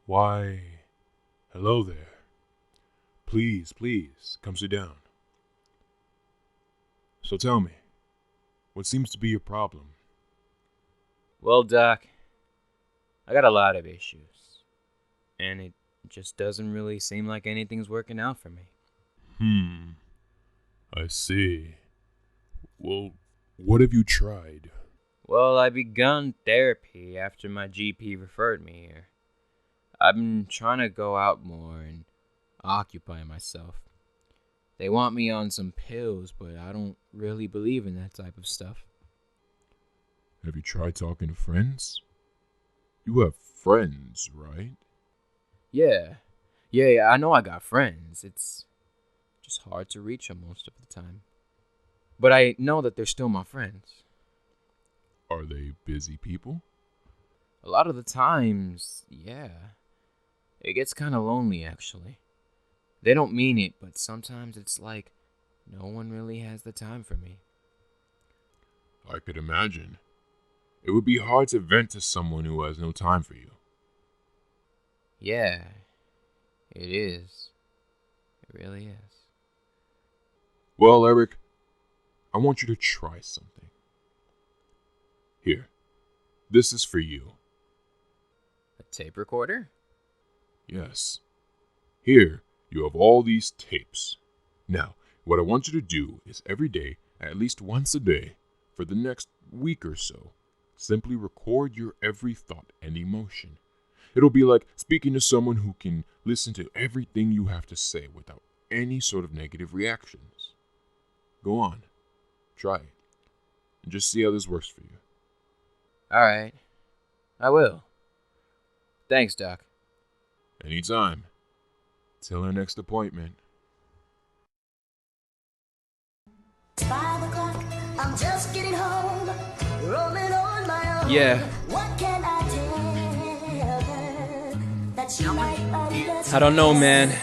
Why, hello there. Please, come sit down. So tell me, what seems to be your problem? Well, Doc, I got a lot of issues, and it just doesn't really seem like anything's working out for me. I see. Well, what have you tried? Well, I begun therapy after my GP referred me here. I've been trying to go out more and occupy myself. They want me on some pills, but I don't really believe in that type of stuff. Have you tried talking to friends? You have friends, right? Yeah, I know I got friends. It's just hard to reach them most of the time. But I know that they're still my friends. Are they busy people? A lot of the times, yeah. It gets kind of lonely, actually. They don't mean it, but sometimes it's like no one really has the time for me. I could imagine. It would be hard to vent to someone who has no time for you. Yeah, it is. It really is. Well, Eric, I want you to try something. Here, this is for you. A tape recorder? Yes. Here, you have all these tapes. Now, what I want you to do is every day, at least once a day, for the next week or so, simply record your every thought and emotion. It'll be like speaking to someone who can listen to everything you have to say without any sort of negative reactions. Go on. Try it. And just see how this works for you. Alright. I will. Thanks, Doc. Anytime. Till our next appointment. It's 5 o'clock, I'm just getting home, rolling on my own. Yeah. What can I tell her that she might understand? I don't know, man.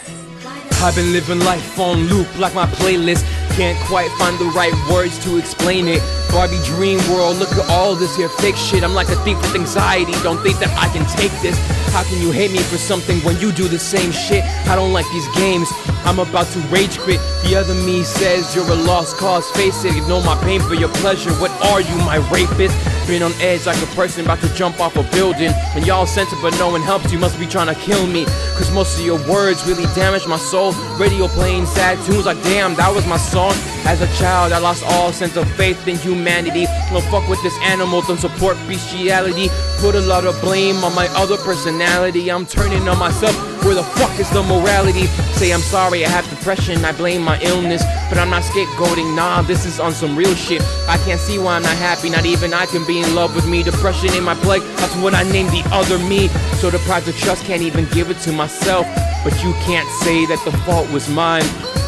I've been living life on loop like my playlist. Can't quite find the right words to explain it. Barbie dream world, look at all this here fake shit. I'm like a thief with anxiety, don't think that I can take this. How can you hate me for something when you do the same shit? I don't like these games, I'm about to rage quit. The other me says you're a lost cause, face it. Ignore my pain for your pleasure, what are you, my rapist? Been on edge like a person about to jump off a building. When y'all censor but no one helps, you must be trying to kill me. Cause most of your words really damage my soul. Radio playing sad tunes like damn, that was my song. As a child I lost all sense of faith in humanity. Don't fuck with this animal, don't support bestiality. Put a lot of blame on my other personality. I'm turning on myself, where the fuck is the morality? Say I'm sorry, I have depression, I blame my illness. But I'm not scapegoating, nah, this is on some real shit. I can't see why I'm not happy, not even I can be in love with me. Depression ain't my plague, that's what I named the other me. So deprived of trust, can't even give it to myself. But you can't say that the fault was mine.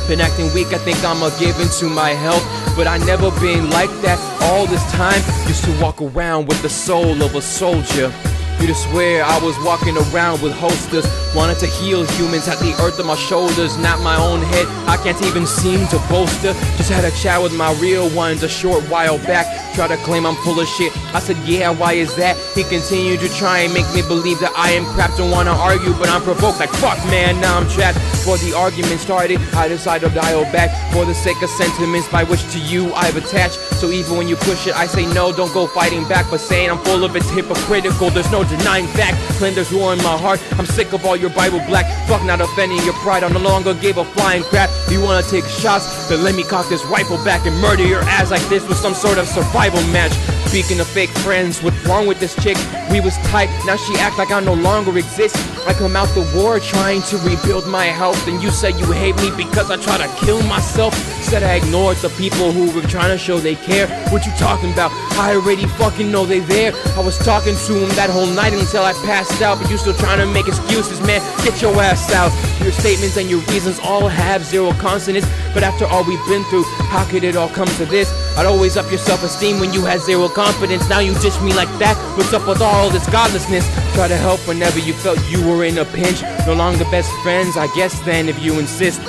Been acting weak, I think I'ma give into my health. But I never been like that all this time. Used to walk around with the soul of a soldier. You'd swear I was walking around with holsters. Wanted to heal humans, had the earth on my shoulders, not my own head. I can't even seem to bolster. Just had a chat with my real ones a short while back. Try to claim I'm full of shit. I said, yeah, why is that? He continued to try and make me believe that I am crap. Don't wanna argue, but I'm provoked like fuck, man, now I'm trapped. Before the argument started, I decided to dial back for the sake of sentiments by which to you I've attached. So even when you push it, I say no, don't go fighting back. But saying I'm full of it's hypocritical, there's no denying fact. Slender's war in my heart, I'm sick of all your Bible black. Fuck not offending your pride, I no longer give a flying crap. You wanna take shots, then let me cock this rifle back and murder your ass like this was some sort of survival match. Speaking of fake friends, what's wrong with this chick? We was tight, now she act like I no longer exist. I come out the war trying to rebuild my health, and you say you hate me because I try to kill myself. Said I ignored the people who were trying to show they care. What you talking about? I already fucking know they there. I was talking to him that whole night until I passed out, but you still trying to make excuses, man. Get your ass out. Your statements and your reasons all have zero consonants. But after all we've been through, how could it all come to this? I'd always up your self-esteem when you had zero confidence. Now you dish me like that. What's up with all this godlessness? Try to help whenever you felt you were in a pinch. No longer best friends, I guess then if you insist.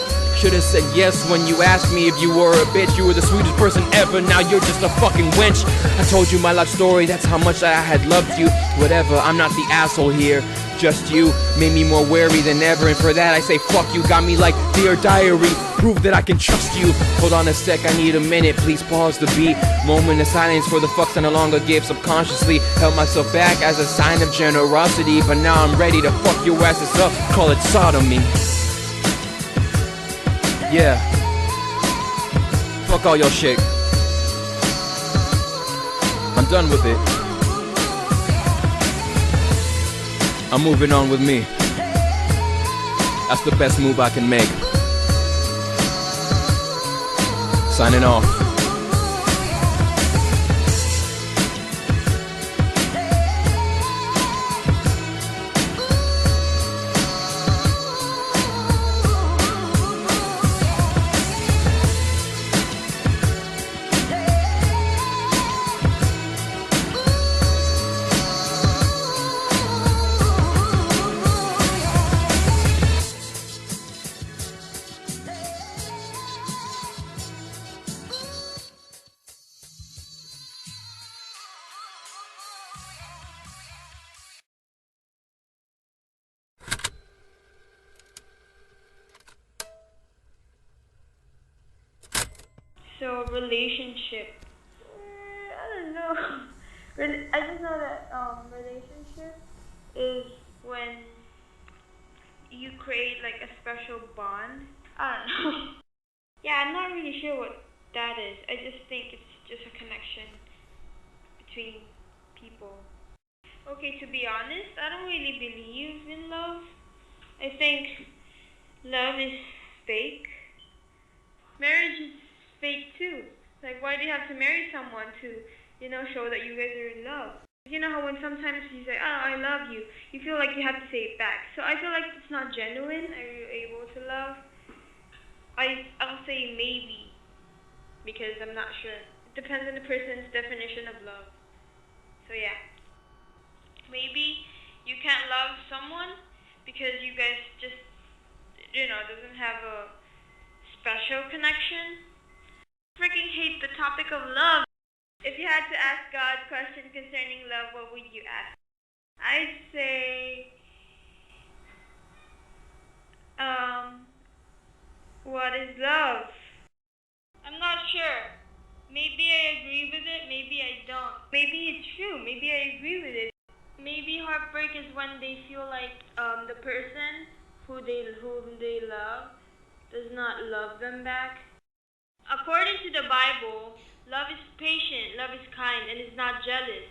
should've said yes when you asked me if you were a bitch. You were the sweetest person ever, now you're just a fucking wench. I told you my life story, that's how much I had loved you. Whatever, I'm not the asshole here. Just you made me more wary than ever, and for that I say fuck you. Got me like Dear Diary, prove that I can trust you. Hold on a sec, I need a minute, please pause the beat. Moment of silence for the fucks I no longer give. Subconsciously held myself back as a sign of generosity, but now I'm ready to fuck your asses up, call it sodomy. Yeah, fuck all your shit. I'm done with it. I'm moving on with me. That's the best move I can make. Signing off. So relationship, I don't know. I just know that relationship is when you create like a special bond. I don't know. Yeah, I'm not really sure what that is. I just think it's just a connection between people. Okay, to be honest, I don't really believe in love. I think love is fake. Marriage is fake too. Like, why do you have to marry someone to, show that you guys are in love? You know how when sometimes you say, oh, I love you, you feel like you have to say it back. So I feel like it's not genuine. Are you able to love? I'll say maybe, because I'm not sure. It depends on the person's definition of love. So yeah. Maybe you can't love someone because you guys just, doesn't have a special connection. Freaking hate the topic of love. If you had to ask God a question concerning love, what would you ask? I'd say, what is love? I'm not sure. Maybe I agree with it, maybe I don't. Maybe it's true, maybe I agree with it. Maybe heartbreak is when they feel like the person whom they love does not love them back. According to the Bible, love is patient, love is kind, and is not jealous.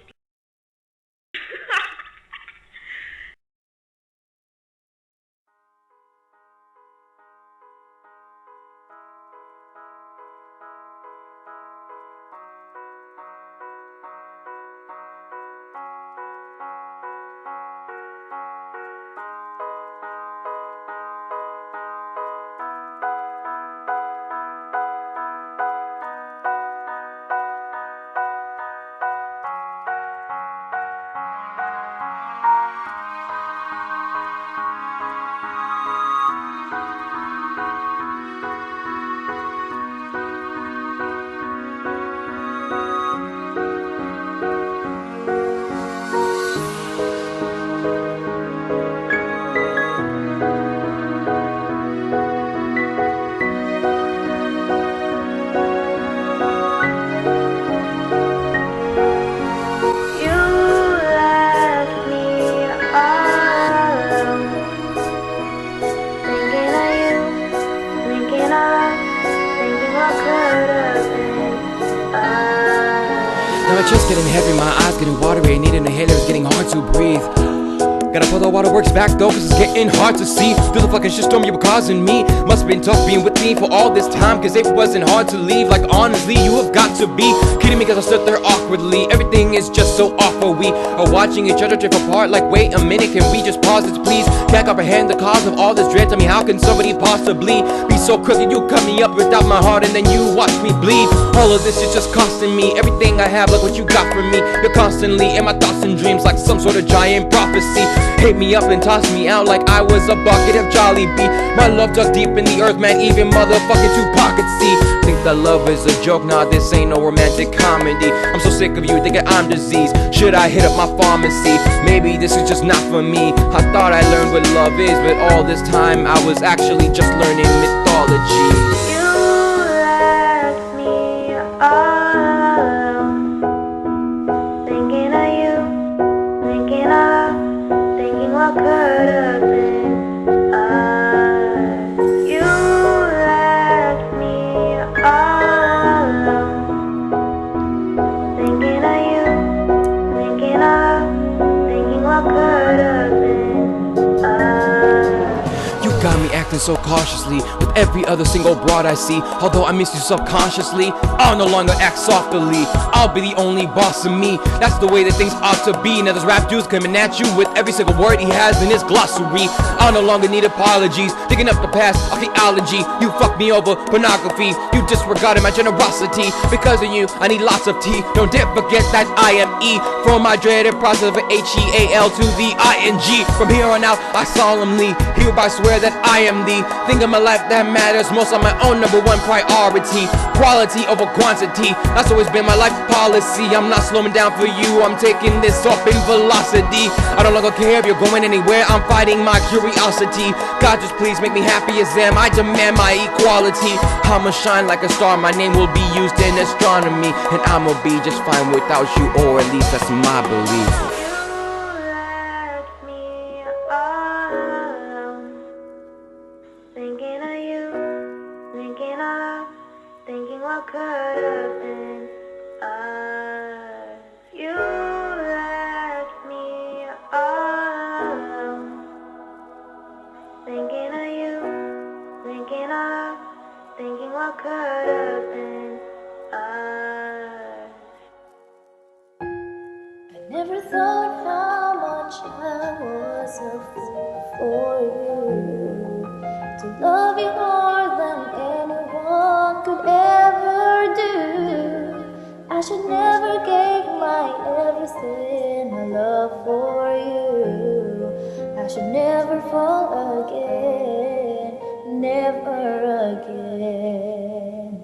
Now my chest getting heavy, my eyes getting watery, needing a inhaler, it's getting hard to breathe. Gotta pull the waterworks back though, cause it's getting hard to see through the fucking shitstorm you were causing me. Must've been tough being with me for all this time, cause it wasn't hard to leave. Like honestly, you have got to be. Kidding me cause I stood there awkwardly. Everything is just so awful. We are watching each other drift apart like, wait a minute, can we just pause this please? Can't comprehend the cause of all this dread. Tell me, how can somebody possibly be so crooked? You cut me up without my heart and then you watch me bleed. All of this is just costing me everything I have. Look what you got from me. You're constantly in my thoughts and dreams like some sort of giant prophecy. Hate me up and toss me out like I was a bucket of Jolly Bee. My love dug deep in the earth, man, even motherfucking Tupac could see. Think that love is a joke? Nah, this ain't no romantic comedy. I'm so sick of you thinking I'm diseased. Should I hit up my pharmacy? Maybe this is just not for me. I thought I learned what love is, but all this time I was actually just learning mythology. You left me all alone, thinking of you, thinking what could have been us. You left me all alone, thinking of you, thinking what could have been us. You got me acting so cautiously with every other single broad I see. Although I miss you subconsciously, I'll no longer act softly. I'll be the only boss of me. That's the way that things ought to be. Now this rap dude's coming at you with every single word he has in his glossary. I'll no longer need apologies, digging up the past of theology. You fucked me over, pornography. You disregarded my generosity. Because of you, I need lots of tea. Don't dare forget that I am E. From my dreaded process of HEAL to the ING. From here on out, I solemnly hereby swear that I am the thing of my life that matters most, on my own number one priority. Quality over quantity, that's always been my life policy. I'm not slowing down for you, I'm taking this up in velocity. I no longer care if you're going anywhere, I'm fighting my curiosity. God, just please make me happy as them, I demand my equality. I'ma shine like a star, my name will be used in astronomy, and I'ma be just fine without you, or at least that's my belief. Thinking of you, thinking what could have been us. You left me all alone. Thinking of you, thinking what could have been us. I never thought how much I was a fool for you, to love you more than anyone could ever do. I should never give my everything, my love for you. I should never fall again, never again.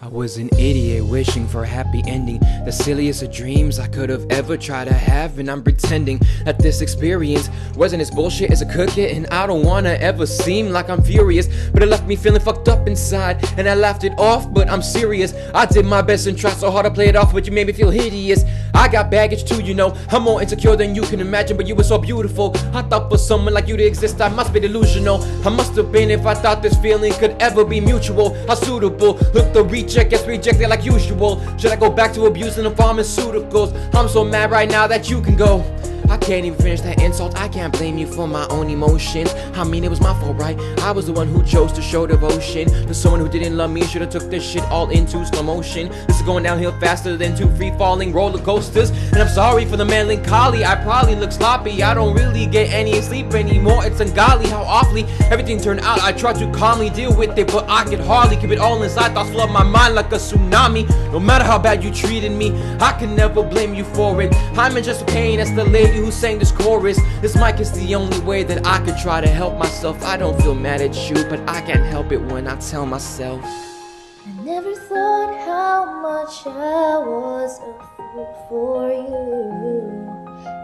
I was an idiot wishing for a happy ending, the silliest of dreams I could have ever tried to have. And I'm pretending that this experience wasn't as bullshit as it could get, and I don't wanna ever seem like I'm furious, but it left me feeling fucked up inside, and I laughed it off, but I'm serious. I did my best and tried so hard to play it off, but you made me feel hideous. I got baggage too, you know, I'm more insecure than you can imagine, but you were so beautiful. I thought for someone like you to exist I must be delusional. I must have been if I thought this feeling could ever be mutual. How suitable, look, the reject gets rejected like usual. Should I go back to abusing the pharmaceuticals? I'm so mad right now that you can go. I can't even finish that insult, I can't blame you for my own emotions. I mean, it was my fault, right? I was the one who chose to show devotion to someone who didn't love me. Should've took this shit all into slow motion. This is going downhill faster than two free-falling roller coasters. And I'm sorry for the melancholy, I probably look sloppy. I don't really get any sleep anymore, it's ungodly how awfully everything turned out. I tried to calmly deal with it, but I could hardly keep it all inside. Thoughts flood my mind like a tsunami. No matter how bad you treated me, I can never blame you for it. I'm in just pain, that's the lady who sang this chorus. This mic is the only way that I could try to help myself. I don't feel mad at you, but I can't help it when I tell myself I never thought how much I was a fool for you,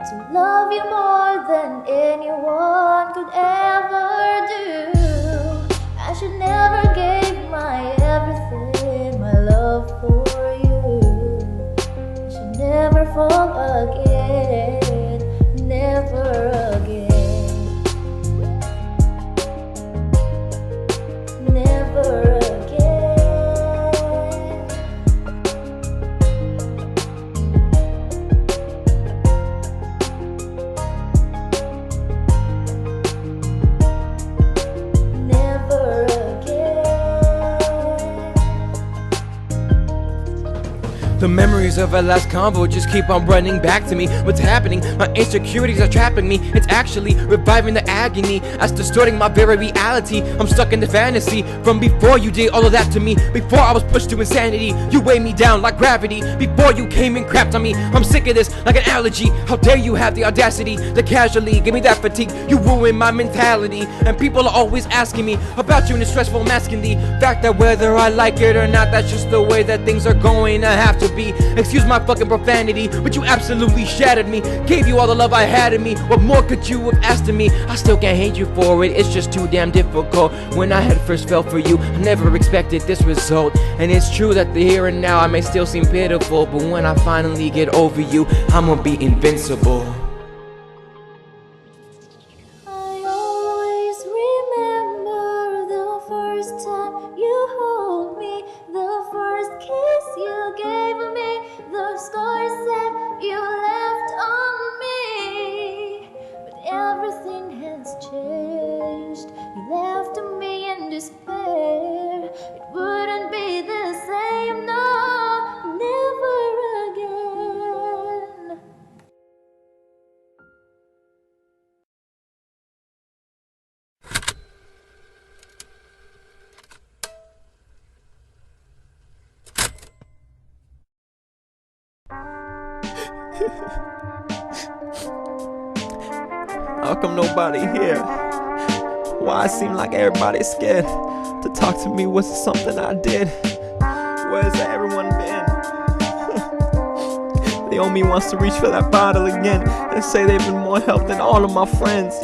to love you more than anyone could ever do. I should never give my everything, my love for you. I should never fall again, never again, never again. Never again. The memories of our last convo just keep on running back to me. What's happening? My insecurities are trapping me. It's actually reviving the agony that's distorting my very reality. I'm stuck in the fantasy from before you did all of that to me. Before I was pushed to insanity, you weighed me down like gravity. Before you came and crapped on me, I'm sick of this like an allergy. How dare you have the audacity to casually give me that fatigue? You ruined my mentality, and people are always asking me about you in a stressful masking the fact that whether I like it or not, that's just the way that things are going to have to be. Excuse my fucking profanity, but you absolutely shattered me. Gave you all the love I had in me. What more could you have asked of me? I still can't hate you for it, it's just too damn difficult. When I had first fell for you, I never expected this result. And it's true that the here and now I may still seem pitiful, but when I finally get over you, I'm gonna be invincible. I always remember the first time you hold me, the first kiss you gave me, the scars that you left on me. But everything has changed. You left me in despair. It wouldn't be the same, no, never again. How come nobody here? Why it seem like everybody's scared to talk to me? Was it something I did? Where's everyone been? The only wants to reach for that bottle again and say they've been more help than all of my friends.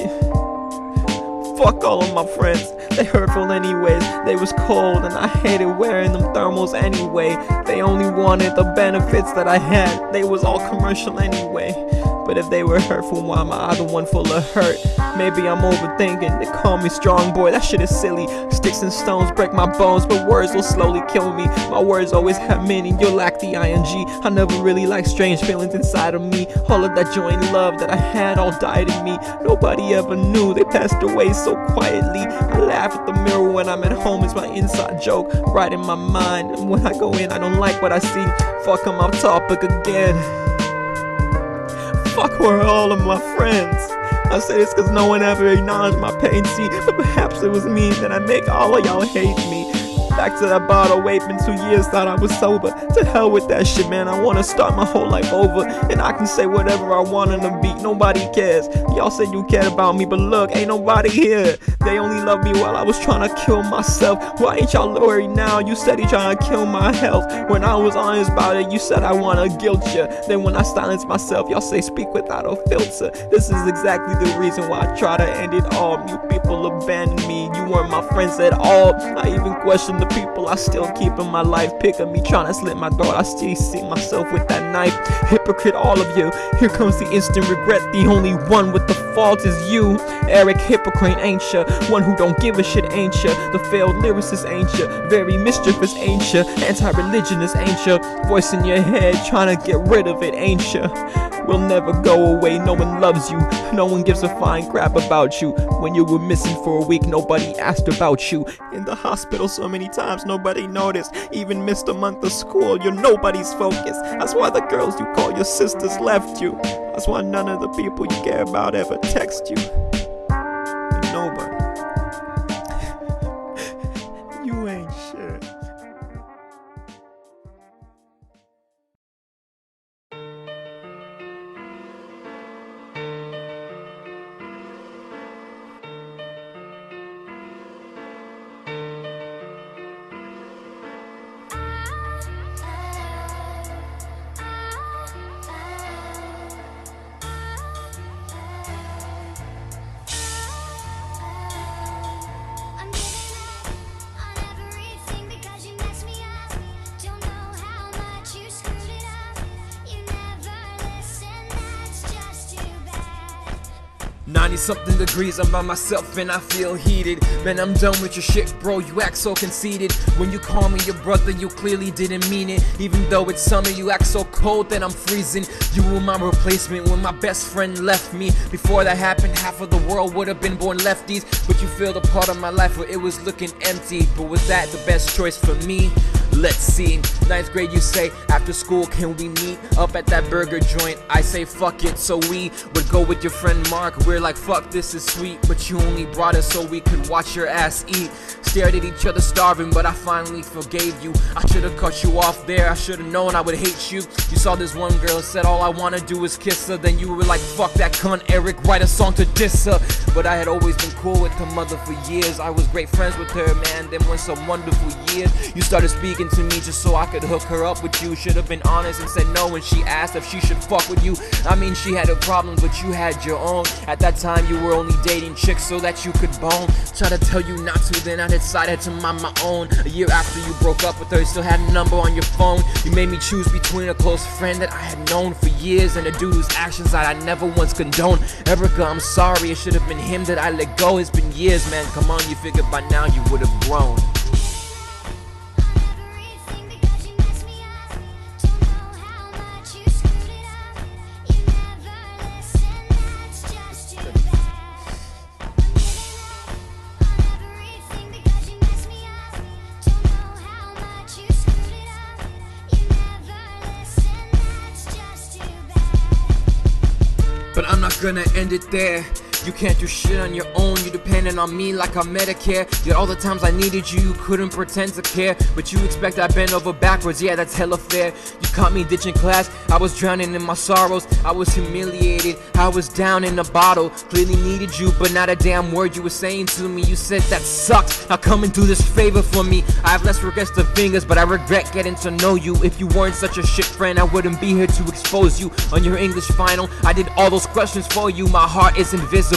Fuck all of my friends, they hurtful anyways. They was cold and I hated wearing them thermals anyway. They only wanted the benefits that I had. They was all commercial anyway. But if they were hurtful, why am I the one full of hurt? Maybe I'm overthinking. They call me strong boy, that shit is silly. Sticks and stones break my bones, but words will slowly kill me. My words always have meaning, you lack the ing. I never really liked strange feelings inside of me. All of that joy and love that I had all died in me. Nobody ever knew, they passed away so quietly. I laugh at the mirror when I'm at home, it's my inside joke right in my mind. And when I go in, I don't like what I see. Fuck, I'm off topic again. Fuck, where are all of my friends? I say this cause no one ever acknowledged my pain, see. But perhaps it was me that I make all of y'all hate me. Back to that bottle, waiting 2 years, thought I was sober. To hell with that shit, man, I wanna start my whole life over. And I can say whatever I want on the beat, nobody cares. Y'all said you cared about me, but look, ain't nobody here. They only loved me while I was trying to kill myself. Why ain't y'all worried now? You said you trying to kill my health. When I was honest about it, you said I wanna guilt you. Then when I silence myself, y'all say speak without a filter. This is exactly the reason why I try to end it all. You people abandoned me, you weren't my friends at all. I even questioned the people I still keep in my life. Picking me, trying to slit my throat, I still see myself with that knife. Hypocrite, all of you. Here comes the instant regret. The only one with the fault is you. Eric, hypocrite, ain't ya? One who don't give a shit, ain't ya? The failed lyricist, ain't ya? Very mischievous, ain't ya? Anti-religionist, ain't ya? Voice in your head, trying to get rid of it, ain't ya? We'll never go away, no one loves you. No one gives a fine crap about you. When you were missing for a week, nobody asked about you. In the hospital so many times, nobody noticed. Even missed a month of school, you're nobody's focus. That's why the girls you call your sisters left you. That's why none of the people you care about ever text you. Nobody. You ain't shit. Everything because you messed me up. Don't know how much you screwed it up. You never listen, that's just too bad. 90-something degrees, I'm by myself and I feel heated. Man, I'm done with your shit, bro, you act so conceited. When you call me your brother, you clearly didn't mean it. Even though it's summer, you act so cold that I'm freezing. You were my replacement when my best friend left me. Before that happened, half of the world would have been born lefties. But you filled a part of my life where it was looking empty. But was that the best choice for me? Let's see. Ninth grade, you say, after school, can we meet up at that burger joint? I say, fuck it. So we would go with your friend Mark. We're like, fuck, this is sweet. But you only brought us so we could watch your ass eat. Stared at each other starving, but I finally forgave you. I should've cut you off there. I should've known I would hate you. You saw this one girl, said all I wanna do is kiss her. Then you were like, fuck that cunt, Eric, write a song to diss her. But I had always been cool with her mother for years. I was great friends with her, man. Then went some wonderful years. You started speaking to me just so I could hook her up with you. Should've been honest and said no when she asked if she should fuck with you. I mean, she had her problems, but you had your own. At that time, you were only dating chicks so that you could bone. Try to tell you not to, then I decided to mind my own. A year after you broke up with her, you still had a number on your phone. You made me choose between a close friend that I had known for years and a dude whose actions that I never once condoned. Erica, I'm sorry, it should have been him that I let go. It's been years, man, come on, you figured by now you would have grown. Everything because you messed me up. Don't know how much you screwed it up. You never listen, that's just too bad. Everything because you messed me up. Don't know how much you screwed it up. You never listen, that's just too bad. But I'm not gonna end it there. You can't do shit on your own, you dependent on me like I'm Medicare. Yet all the times I needed you, you couldn't pretend to care. But you expect I bend over backwards, yeah, that's hella fair. You caught me ditching class, I was drowning in my sorrows. I was humiliated, I was down in a bottle. Clearly needed you, but not a damn word you were saying to me. You said that sucks, now come and do this favor for me. I have less regrets than fingers, but I regret getting to know you. If you weren't such a shit friend, I wouldn't be here to expose you. On your English final, I did all those questions for you. My heart is invisible,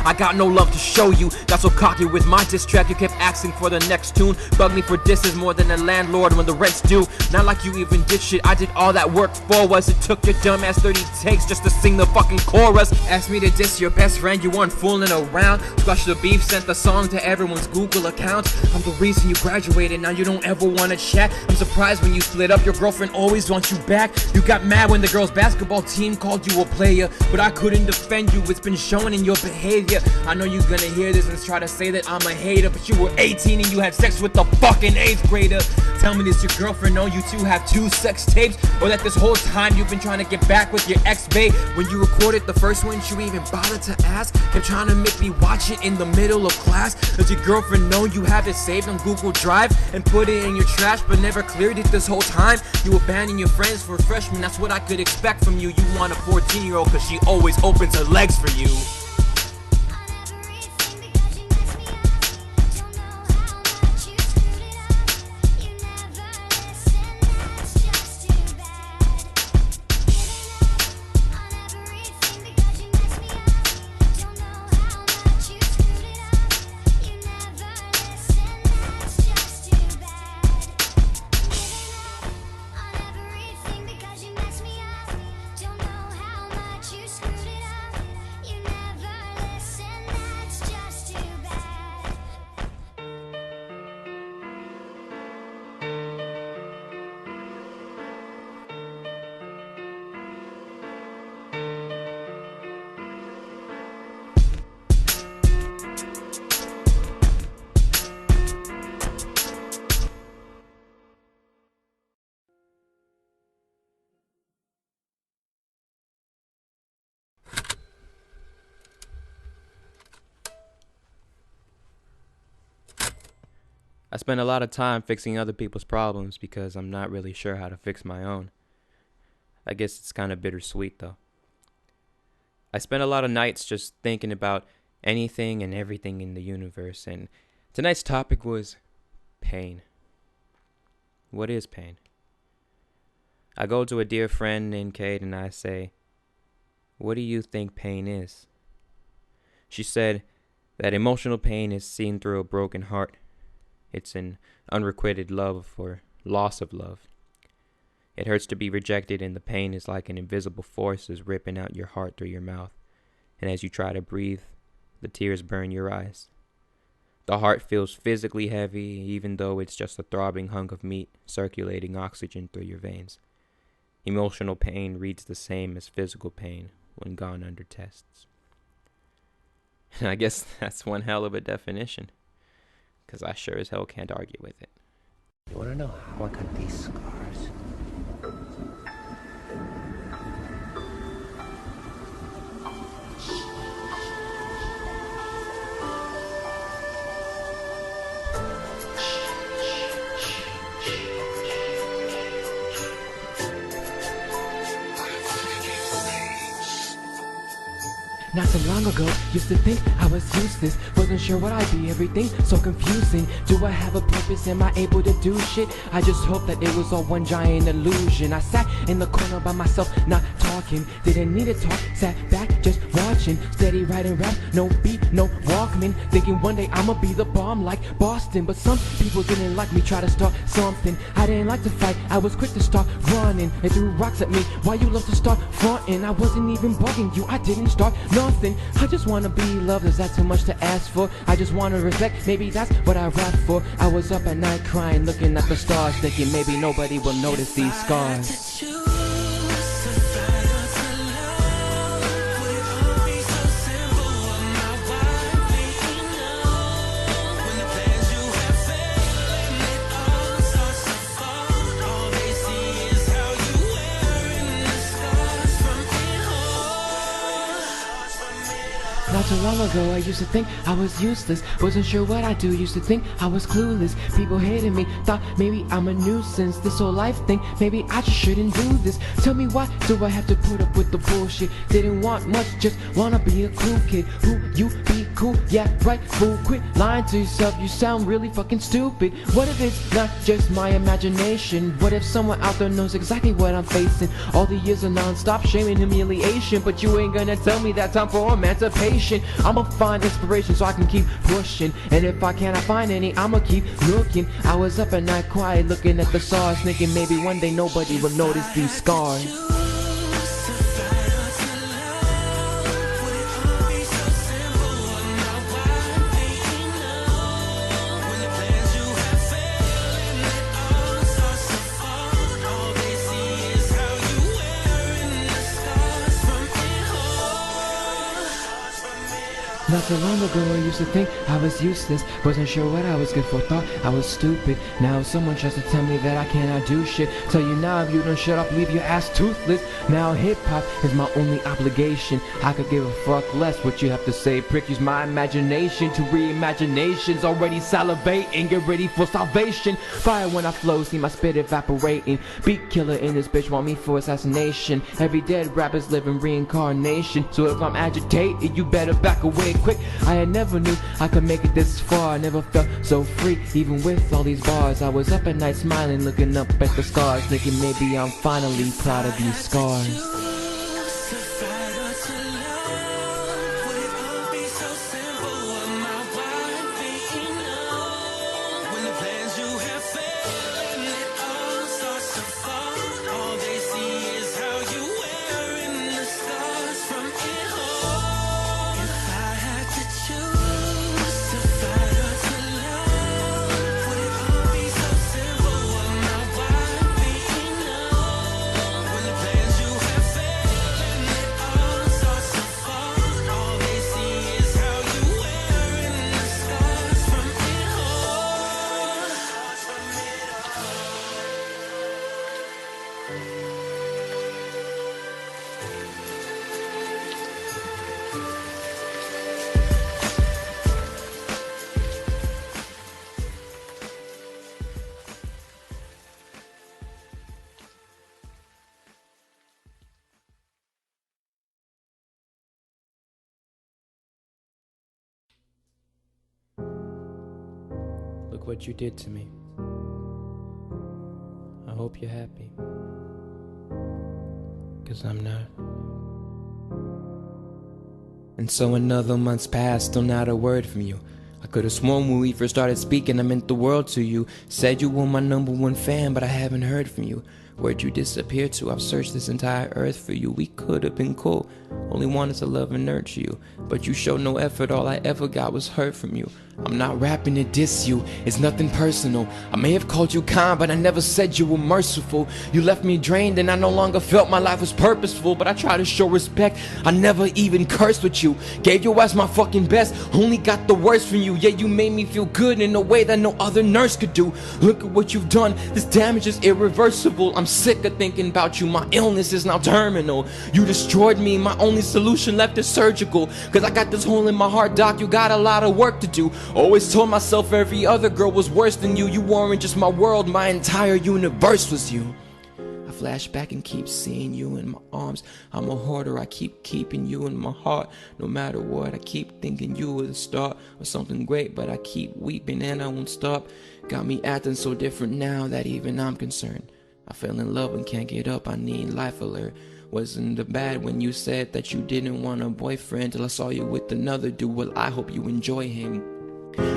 I got no love to show you. Got so cocky with my diss track, you kept asking for the next tune. Bug me for disses more than a landlord when the rent's due. Not like you even did shit, I did all that work for us. It took your dumb ass 30 takes just to sing the fucking chorus. Asked me to diss your best friend, you weren't fooling around. Squashed the beef, sent the song to everyone's Google accounts. I'm the reason you graduated, now you don't ever wanna chat. I'm surprised when you split up, your girlfriend always wants you back. You got mad when the girls' basketball team called you a player, but I couldn't defend you, it's been shown in your behavior. I know you're gonna hear this and try to say that I'm a hater, but you were 18 and you had sex with the fucking 8th grader. Tell me this your girlfriend know you two have 2 sex tapes, or that this whole time you've been trying to get back with your ex-babe. When you recorded the first one, you even bothered to ask? Kept trying to make me watch it in the middle of class. Does your girlfriend know you have it saved on Google Drive and put it in your trash but never cleared it this whole time? You abandoned your friends for freshmen, that's what I could expect from you. You want a 14-year-old cause she always opens her legs for you. Everything because you messed me up. Don't know how much you screwed it up. You never listen, that's just too bad. On everything because you messed me up. Don't know how much you screwed it up. You never listen, that's just too bad. On everything because you messed me up. Don't know how much you screwed it up. You never listen, that's just too bad. I spend a lot of time fixing other people's problems because I'm not really sure how to fix my own. I guess it's kind of bittersweet though. I spend a lot of nights just thinking about anything and everything in the universe, and tonight's topic was pain. What is pain? I go to a dear friend named Kate and I say, "What do you think pain is?" She said that emotional pain is seen through a broken heart. It's an unrequited love or loss of love. It hurts to be rejected, and the pain is like an invisible force is ripping out your heart through your mouth. And as you try to breathe, the tears burn your eyes. The heart feels physically heavy, even though it's just a throbbing hunk of meat circulating oxygen through your veins. Emotional pain reads the same as physical pain when gone under tests. And I guess that's one hell of a definition, because I sure as hell can't argue with it. You wanna know how I got these scars? Not so long ago, used to think I was useless. Wasn't sure what I'd be, everything so confusing. Do I have a purpose? Am I able to do shit? I just hope that it was all one giant illusion. I sat in the corner by myself, not talking. Didn't need to talk, sat back just watching. Steady writing rap, no beat, no Walkman. Thinking one day I'ma be the bomb like Boston. But some people didn't like me, try to start something. I didn't like to fight, I was quick to start running. They threw rocks at me, why you love to start fronting? I wasn't even bugging you, I didn't start nothing. I just wanna be loved, is that too much to ask for? I just wanna respect, maybe that's what I rap for. I was up at night crying, looking at the stars, thinking maybe nobody will notice these scars. Not too long ago, I used to think I was useless. Wasn't sure what I'd do, used to think I was clueless. People hated me, thought maybe I'm a nuisance. This whole life thing, maybe I just shouldn't do this. Tell me why do I have to put up with the bullshit? Didn't want much, just wanna be a cool kid. Who you be cool? Yeah, right, fool. Quit lying to yourself, you sound really fucking stupid. What if it's not just my imagination? What if someone out there knows exactly what I'm facing? All the years of non-stop shame and humiliation, but you ain't gonna tell me that time for emancipation. I'ma find inspiration so I can keep pushing, and if I cannot find any, I'ma keep looking. I was up at night quiet looking at the stars, thinking maybe one day nobody will notice these scars. Not so long ago I used to think I was useless. Wasn't sure what I was good for, thought I was stupid. Now someone tries to tell me that I cannot do shit. Tell you now if you don't shut up, leave your ass toothless. Now hip-hop is my only obligation. I could give a fuck less what you have to say. Prick, use my imagination to reimaginations. Already salivating, get ready for salvation. Fire when I flow, see my spit evaporating. Beat killer in this bitch, want me for assassination. Every dead rapper's living reincarnation. So if I'm agitated, you better back away quick. I had never knew I could make it this far. I never felt so free, even with all these bars. I was up at night smiling, looking up at the stars, thinking maybe I'm finally proud of these scars. Look what you did to me. I hope you're happy. 'Cause I'm not. And so another month's passed, still not a word from you. I could've sworn when we first started speaking I meant the world to you. Said you were my #1 fan, but I haven't heard from you. Where'd you disappear to? I've searched this entire earth for you. We could have been cool. Only wanted to love and nurture you. But you showed no effort. All I ever got was hurt from you. I'm not rapping to diss you. It's nothing personal. I may have called you kind, but I never said you were merciful. You left me drained and I no longer felt my life was purposeful. But I try to show respect. I never even cursed with you. Gave your ass my fucking best. Only got the worst from you. Yeah, you made me feel good in a way that no other nurse could do. Look at what you've done. This damage is irreversible. I'm sick of thinking about you. My illness is now terminal. You destroyed me. My only solution left is surgical. Cause I got this hole in my heart, doc. You got a lot of work to do. Always told myself every other girl was worse than you. You weren't just my world. My entire universe was you. I flash back and keep seeing you in my arms. I'm a hoarder, I keep keeping you in my heart. No matter what, I keep thinking you were the start of something great, but I keep weeping and I won't stop. Got me acting so different now that even I'm concerned. I fell in love and can't get up, I need life alert. Wasn't it bad when you said that you didn't want a boyfriend till I saw you with another dude? Well, I hope you enjoy him.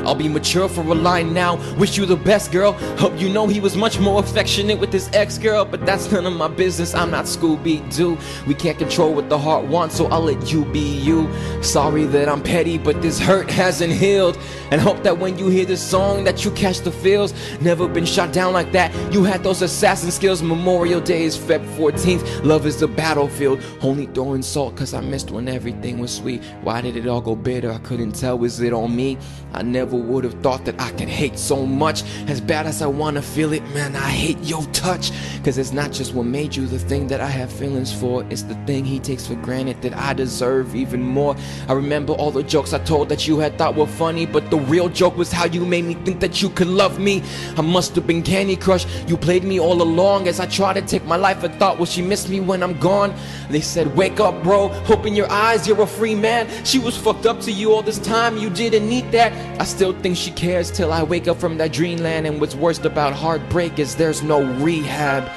I'll be mature for a line now. Wish you the best, girl. Hope you know he was much more affectionate with his ex-girl, but that's none of my business. I'm not Scooby-Doo. We can't control what the heart wants, so I'll let you be you. Sorry that I'm petty, but this hurt hasn't healed. And hope that when you hear this song that you catch the feels. Never been shot down like that. You had those assassin skills. Memorial Day is Feb 14th. Love is the battlefield. Only throwing salt cause I missed when everything was sweet. Why did it all go bitter? I couldn't tell. Was it on me? I never would have thought that I could hate so much. As bad as I wanna feel it, man, I hate your touch. Cause it's not just what made you the thing that I have feelings for. It's the thing he takes for granted that I deserve even more. I remember all the jokes I told that you had thought were funny, but the real joke was how you made me think that you could love me. I must have been Candy Crush. You played me all along as I tried to take my life. I thought, will she miss me when I'm gone? They said, wake up, bro. Open your eyes, you're a free man. She was fucked up to you all this time. You didn't need that. I still think she cares till I wake up from that dreamland. And what's worst about heartbreak is there's no rehab.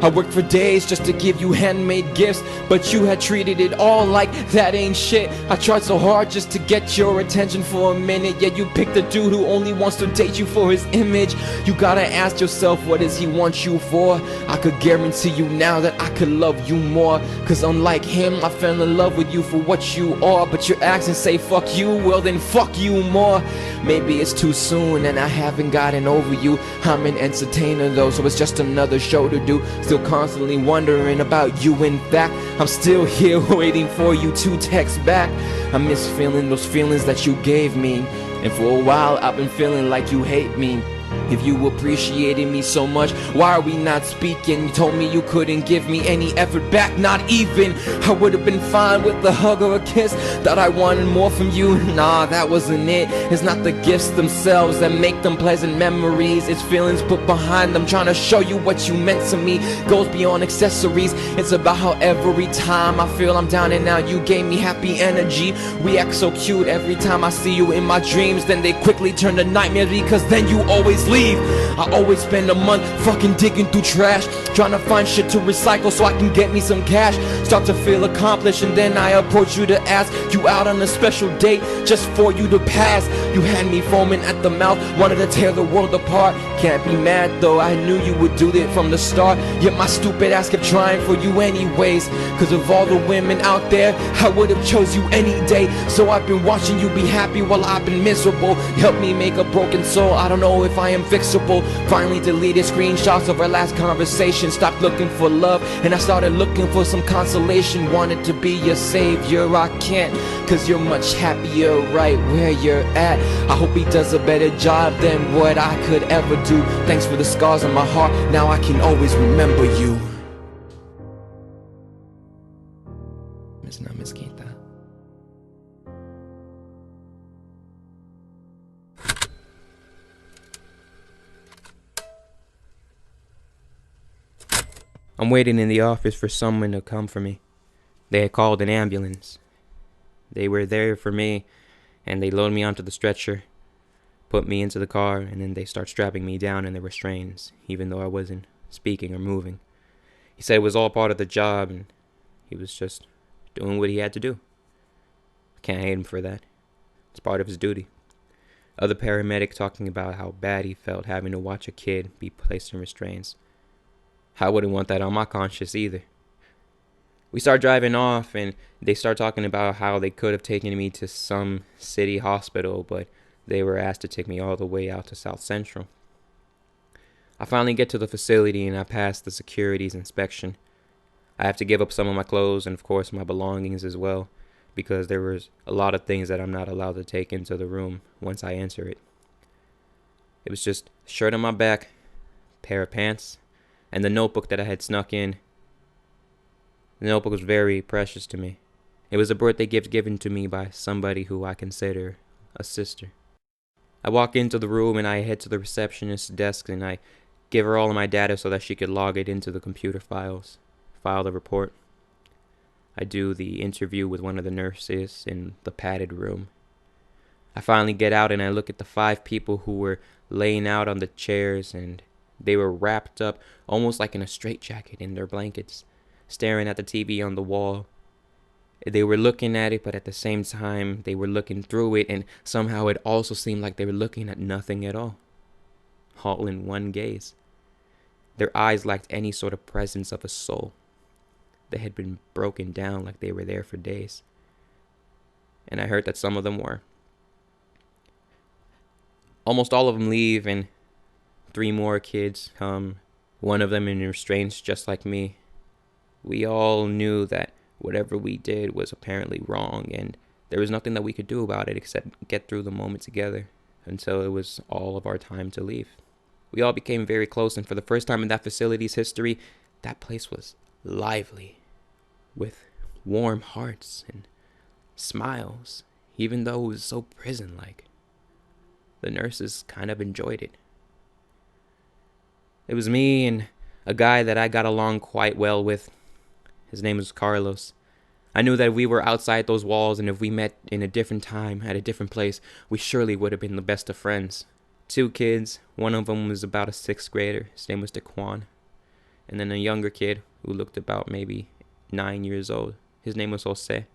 I worked for days just to give you handmade gifts, but you had treated it all like that ain't shit. I tried so hard just to get your attention for a minute, yet you picked a dude who only wants to date you for his image. You gotta ask yourself, what does he want you for? I could guarantee you now that I could love you more. Cause unlike him, I fell in love with you for what you are. But your actions say fuck you, well then fuck you more. Maybe it's too soon and I haven't gotten over you. I'm an entertainer though, so it's just another show to do. Still constantly wondering about you. In fact, I'm still here waiting for you to text back. I miss feeling those feelings that you gave me. And for a while I've been feeling like you hate me. If you appreciated me so much, why are we not speaking? You told me you couldn't give me any effort back, not even. I would have been fine with a hug or a kiss. Thought I wanted more from you, nah, that wasn't it. It's not the gifts themselves that make them pleasant memories. It's feelings put behind them, trying to show you what you meant to me. Goes beyond accessories. It's about how every time I feel I'm down and out, you gave me happy energy. We act so cute every time I see you in my dreams. Then they quickly turn to nightmares because then you always leave. I always spend a month fucking digging through trash, trying to find shit to recycle so I can get me some cash. Start to feel accomplished and then I approach you to ask you out on a special date just for you to pass. You had me foaming at the mouth, wanted to tear the world apart. Can't be mad though, I knew you would do it from the start. Yet my stupid ass kept trying for you anyways. Cause of all the women out there, I would have chose you any day. So I've been watching you be happy while I've been miserable. Help me make a broken soul, I don't know if I am fixable. Finally deleted screenshots of our last conversation. Stopped looking for love and I started looking for some consolation. Wanted to be your savior, I can't, cause you're much happier right where you're at. I hope he does a better job than what I could ever do. Thanks for the scars on my heart, now I can always remember you. Miss na Miss Kita. I'm waiting in the office for someone to come for me. They had called an ambulance. They were there for me, and they loaded me onto the stretcher, put me into the car, and then they start strapping me down in the restraints, even though I wasn't speaking or moving. He said it was all part of the job, and he was just doing what he had to do. I can't hate him for that. It's part of his duty. Other paramedic talking about how bad he felt having to watch a kid be placed in restraints. I wouldn't want that on my conscience either. We start driving off, and they start talking about how they could have taken me to some city hospital, but they were asked to take me all the way out to South Central. I finally get to the facility, and I pass the security's inspection. I have to give up some of my clothes and, of course, my belongings as well, because there was a lot of things that I'm not allowed to take into the room once I enter it. It was just a shirt on my back, pair of pants, and the notebook that I had snuck in. The notebook was very precious to me. It was a birthday gift given to me by somebody who I consider a sister. I walk into the room and I head to the receptionist's desk and I give her all of my data so that she could log it into the computer files, file the report. I do the interview with one of the nurses in the padded room. I finally get out and I look at the 5 people who were laying out on the chairs, and they were wrapped up almost like in a straitjacket in their blankets, staring at the TV on the wall. They were looking at it, but at the same time, they were looking through it, and somehow it also seemed like they were looking at nothing at all in one gaze. Their eyes lacked any sort of presence of a soul. They had been broken down like they were there for days. And I heard that some of them were. Almost all of them leave, and 3 more kids come, one of them in restraints just like me. We all knew that whatever we did was apparently wrong, and there was nothing that we could do about it except get through the moment together until it was all of our time to leave. We all became very close, and for the first time in that facility's history, that place was lively, with warm hearts and smiles, even though it was so prison-like. The nurses kind of enjoyed it. It was me and a guy that I got along quite well with. His name was Carlos. I knew that we were outside those walls, and if we met in a different time, at a different place, we surely would have been the best of friends. 2 kids, one of them was about a 6th grader. His name was Daquan. And then a younger kid who looked about maybe 9 years old. His name was Jose.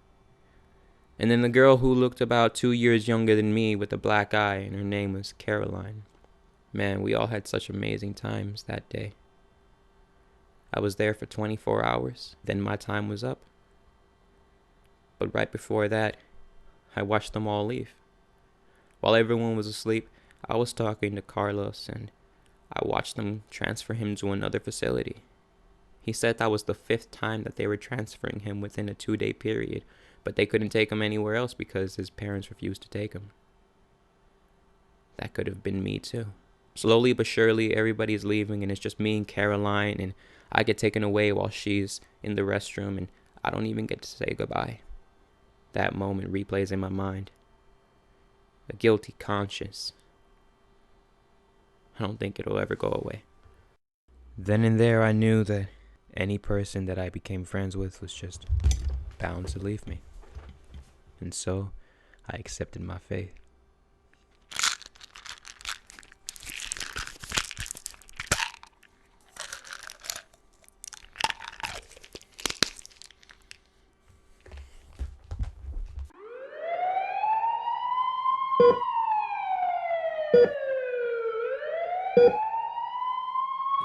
And then the girl who looked about 2 years younger than me with a black eye, and her name was Caroline. Man, we all had such amazing times that day. I was there for 24 hours, then my time was up. But right before that, I watched them all leave. While everyone was asleep, I was talking to Carlos, and I watched them transfer him to another facility. He said that was the 5th time that they were transferring him within a 2-day period, but they couldn't take him anywhere else because his parents refused to take him. That could have been me too. Slowly but surely, everybody's leaving, and it's just me and Caroline, and I get taken away while she's in the restroom, and I don't even get to say goodbye. That moment replays in my mind. A guilty conscience. I don't think it'll ever go away. Then and there I knew that any person that I became friends with was just bound to leave me. And so I accepted my fate.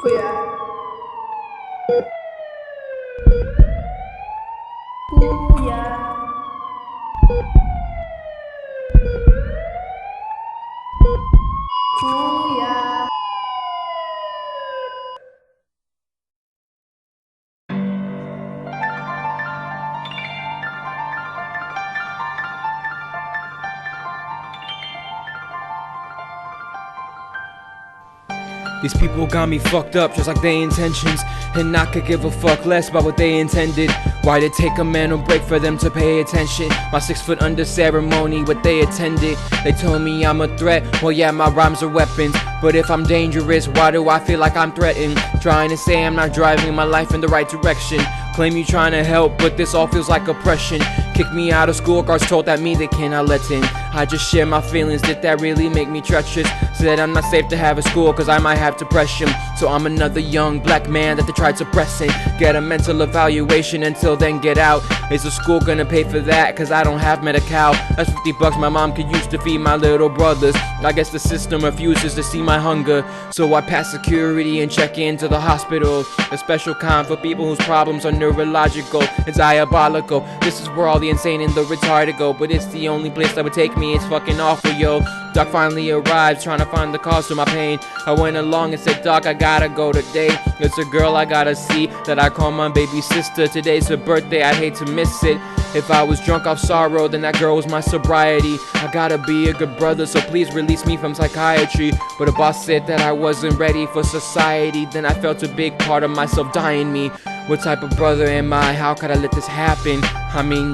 Kuya. Kuya. Kuya. These people got me fucked up just like they intentions, and I could give a fuck less about what they intended. Why'd it take a mental break for them to pay attention? My 6 foot under ceremony, what they attended. They told me I'm a threat, well yeah, my rhymes are weapons. But if I'm dangerous, why do I feel like I'm threatened? Trying to say I'm not driving my life in the right direction. Claim you trying to help, but this all feels like oppression. Kick me out of school, guards told that me they cannot let in. I just share my feelings, did that really make me treacherous? Said I'm not safe to have a school cause I might have depression. So I'm another young black man that they tried suppressing. Get a mental evaluation, until then get out. Is the school gonna pay for that? Cause I don't have Medi-Cal. That's $50 my mom could use to feed my little brothers. I guess the system refuses to see my hunger, so I pass security and check into the hospital. A special kind for people whose problems are neurological and diabolical. This is where all the insane and the retarded go, but it's the only place that would take me. It's fucking awful, yo. Doc finally arrives, trying to find the cause to my pain. I went along and said, Doc, I gotta go today. It's a girl I gotta see that I call my baby sister. Today's her birthday, I'd hate to miss it. If I was drunk off sorrow, then that girl was my sobriety. I gotta be a good brother, so please release me from psychiatry. But the boss said that I wasn't ready for society. Then I felt a big part of myself die in me. What type of brother am I? How could I let this happen? I mean,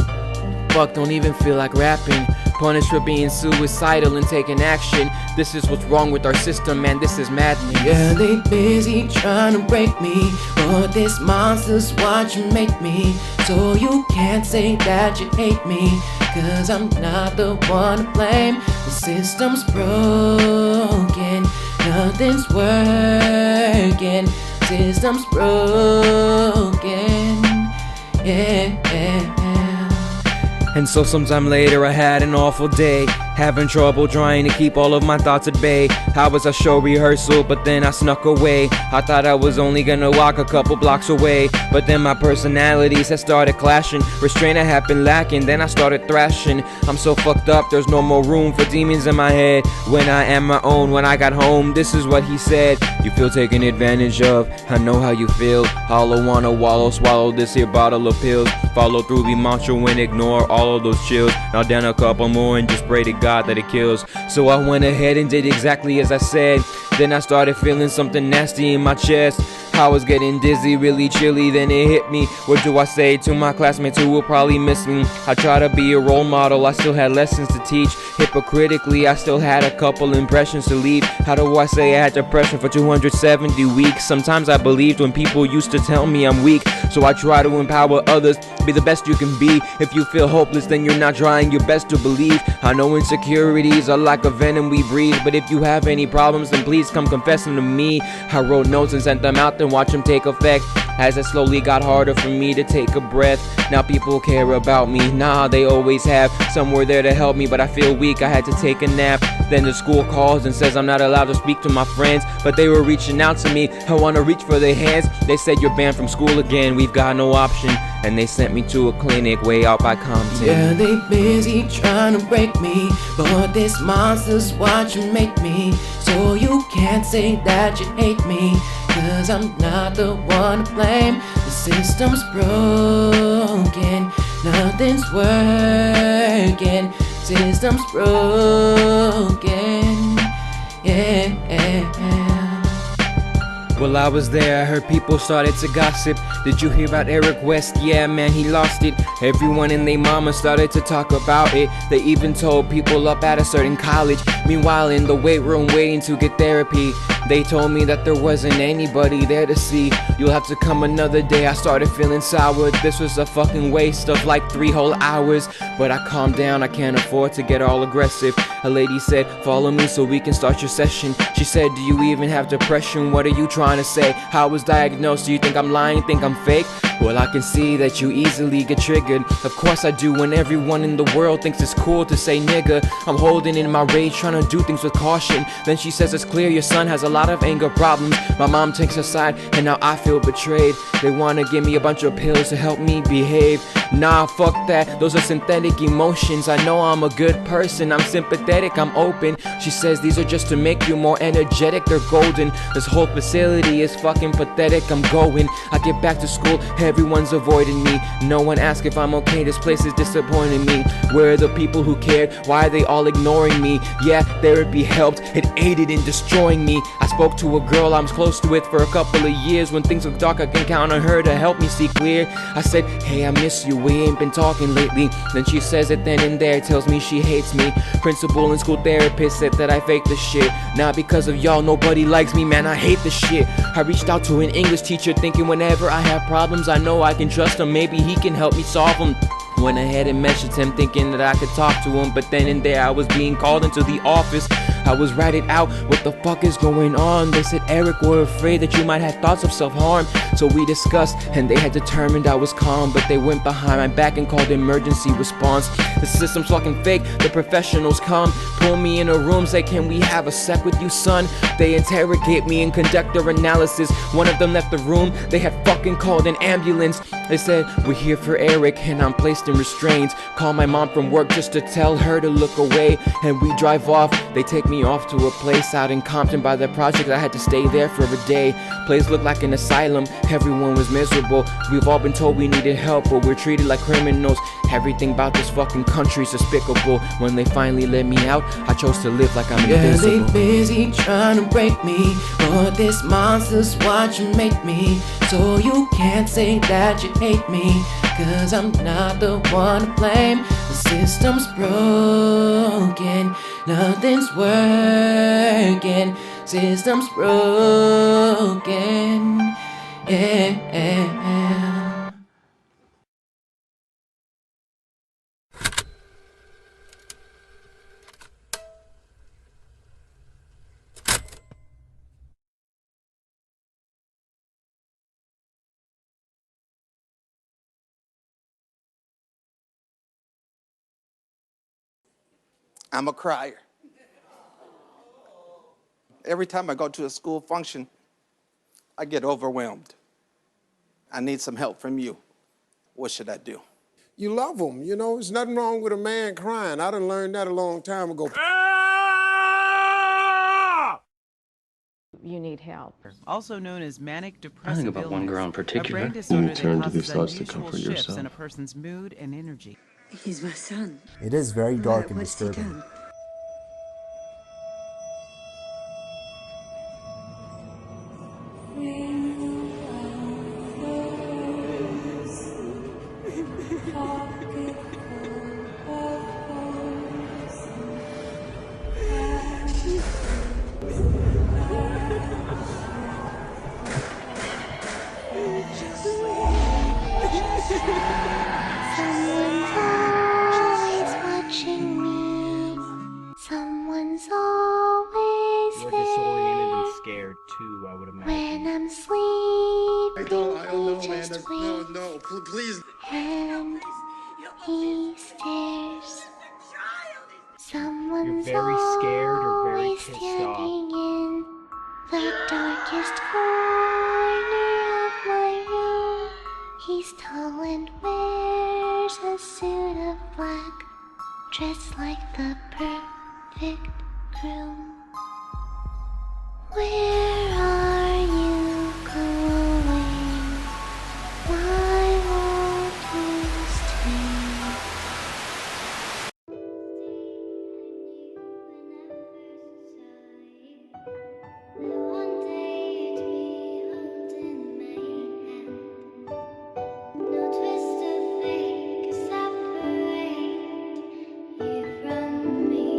fuck, don't even feel like rapping. Punished for being suicidal and taking action. This is what's wrong with our system, man, this is madness. Yeah, they busy trying to break me, but this monster's watching make me. So you can't say that you hate me, cause I'm not the one to blame. The system's broken, nothing's working. System's broken, yeah. And so sometime later I had an awful day, having trouble trying to keep all of my thoughts at bay. I was at show rehearsal, but then I snuck away. I thought I was only gonna walk a couple blocks away, but then my personalities had started clashing. Restraint I had been lacking, then I started thrashing. I'm so fucked up, there's no more room for demons in my head. When I am my own, when I got home, this is what he said. You feel taken advantage of, I know how you feel. All I wanna wallow, swallow this here bottle of pills. Follow through, be macho and ignore all of those chills. Now down a couple more and just pray to God that it kills. So I went ahead and did exactly as I said. Then I started feeling something nasty in my chest. I was getting dizzy, really chilly, then it hit me. What do I say to my classmates who will probably miss me? I try to be a role model, I still had lessons to teach. Hypocritically, I still had a couple impressions to leave. How do I say I had depression for 270 weeks? Sometimes I believed when people used to tell me I'm weak. So I try to empower others, be the best you can be. If you feel hopeless, then you're not trying your best to believe. I know insecurities are like a venom we breathe, but if you have any problems, then please come confess them to me. I wrote notes and sent them out, then watch them take effect. As it slowly got harder for me to take a breath. Now people care about me, nah, they always have. Some were there to help me, but I feel weak, I had to take a nap. Then the school calls and says I'm not allowed to speak to my friends, but they were reaching out to me, I wanna reach for their hands. They said you're banned from school again, we've got no option. And they sent me to a clinic way out by Compton. Yeah, they busy trying to break me, but this monster's watching make me. So you can't say that you hate me, cause I'm not the one to blame. The system's broken, nothing's working. System's broken, yeah. Well, I was there, I heard people started to gossip. Did you hear about Eric West? Yeah, man, he lost it. Everyone and their mama started to talk about it. They even told people up at a certain college. Meanwhile, in the weight room waiting to get therapy, they told me that there wasn't anybody there to see. You'll have to come another day. I started feeling sour. This was a fucking waste of like 3 whole hours. But I calmed down, I can't afford to get all aggressive. A lady said, follow me so we can start your session. She said, do you even have depression? What are you trying to say? How I was diagnosed? Do you think I'm lying? Think I'm fake? Well, I can see that you easily get triggered. Of course I do, when everyone in the world thinks it's cool to say nigga. I'm holding in my rage, trying to do things with caution. Then she says it's clear your son has a lot of anger problems. My mom takes her side, and now I feel betrayed. They wanna give me a bunch of pills to help me behave. Nah, fuck that, those are synthetic emotions. I know I'm a good person, I'm sympathetic, I'm open. She says these are just to make you more energetic, they're golden. This whole facility is fucking pathetic, I'm going. I get back to school, everyone's avoiding me. No one asks if I'm okay, this place is disappointing me. Where are the people who cared? Why are they all ignoring me? Yeah, therapy helped, it aided in destroying me. I spoke to a girl I was close to it for a couple of years. When things look dark, I can count on her to help me see clear. I said, hey, I miss you, we ain't been talking lately. Then she says it then and there, tells me she hates me. Principal and school therapist said that I fake the shit. Now because of y'all, nobody likes me, man, I hate the shit. I reached out to an English teacher thinking whenever I have problems, I know I can trust him, maybe he can help me solve them. Went ahead and messaged him thinking that I could talk to him, but then and there I was being called into the office. I was ratted out, what the fuck is going on? They said, Eric, we're afraid that you might have thoughts of self-harm. So we discussed, and they had determined I was calm, but they went behind my back and called emergency response. The system's fucking fake, the professionals come, pull me in a room, say, can we have a sec with you, son? They interrogate me and conduct their analysis. One of them left the room, they had fucking called an ambulance. They said, we're here for Eric, and I'm placed in restraints. Call my mom from work just to tell her to look away, and we drive off. They take me off to a place out in Compton by the project. I had to stay there for a day. Place looked like an asylum, everyone was miserable. We've all been told we needed help, but we're treated like criminals. Everything about this fucking country's despicable. When they finally let me out, I chose to live like I'm invisible. Yeah, they busy trying to break me, but this monster's watching make me. So you can't say that you hate me, cause I'm not the one to blame. The system's broken, nothing's working. System's broken, yeah. I'm a crier. Every time I go to a school function, I get overwhelmed. I need some help from you. What should I do? You love them, you know? There's nothing wrong with a man crying. I done learned that a long time ago. You need help. Also known as manic depressive I think about one girl in particular. A brain disorder that turn to causes these thoughts to unusual comfort shifts yourself. in a person's mood and energy. He's my son. It is very dark and What's he disturbing. done? Someone's always watching me. Someone's always You're there. disoriented and scared too, I would imagine. When I'm sleeping, I don't know, he man. just No, waits no, please. and he stares. You're Someone's very scared or very always pissed off. standing in the darkest corner of my room. He's tall and wears a suit of black, dressed like the perfect groom. Where are you going? Why won't you stay? One day you'd be holding my hand. No twist of fate can separate you from me.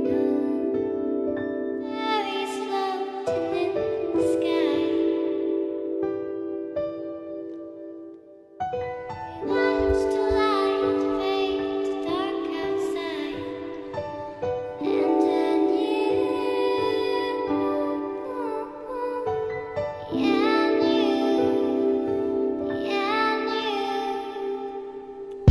No, fairies floating in the sky. We watched the light fade to dark outside, and then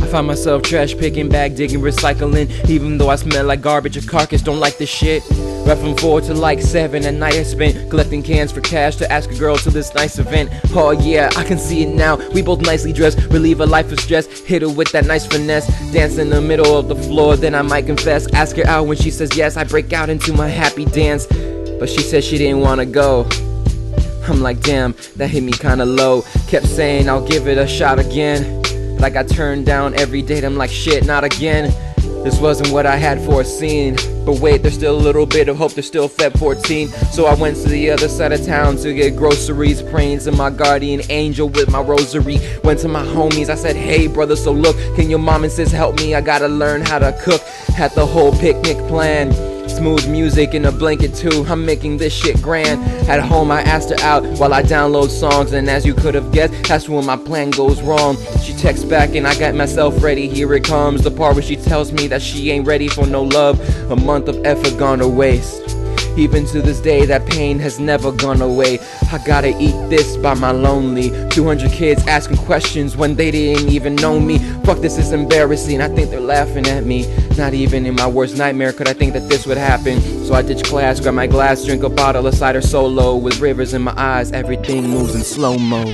I find myself trash picking, bag digging, recycling. Even though I smell like garbage, a carcass don't like this shit. Right from 4 to like 7 at night I spent collecting cans for cash to ask a girl to this nice event. Oh yeah, I can see it now. We both nicely dressed, relieve a life of stress, hit her with that nice finesse, dance in the middle of the floor, then I might confess. Ask her out when she says yes, I break out into my happy dance. But she said she didn't wanna go. I'm like, damn, that hit me kinda low. Kept saying I'll give it a shot again, but I got turned down every date. I'm like, shit, not again. This wasn't what I had foreseen. But wait, there's still a little bit of hope, there's still Feb 14. So I went to the other side of town to get groceries, praying to my guardian angel with my rosary. Went to my homies, I said, hey brother, so look, can your mom and sis help me? I gotta learn how to cook. Had the whole picnic plan. Smooth music in a blanket too, I'm making this shit grand. At home I asked her out while I download songs, and as you could have guessed, that's when my plan goes wrong. She texts back and I got myself ready, here it comes. The part where she tells me that she ain't ready for no love. A month of effort gone to waste. Even to this day, that pain has never gone away. I gotta eat this by my lonely. 200 kids asking questions when they didn't even know me. Fuck, this is embarrassing, I think they're laughing at me. Not even in my worst nightmare could I think that this would happen. So I ditch class, grab my glass, drink a bottle of cider solo. With rivers in my eyes, everything moves in slow-mo.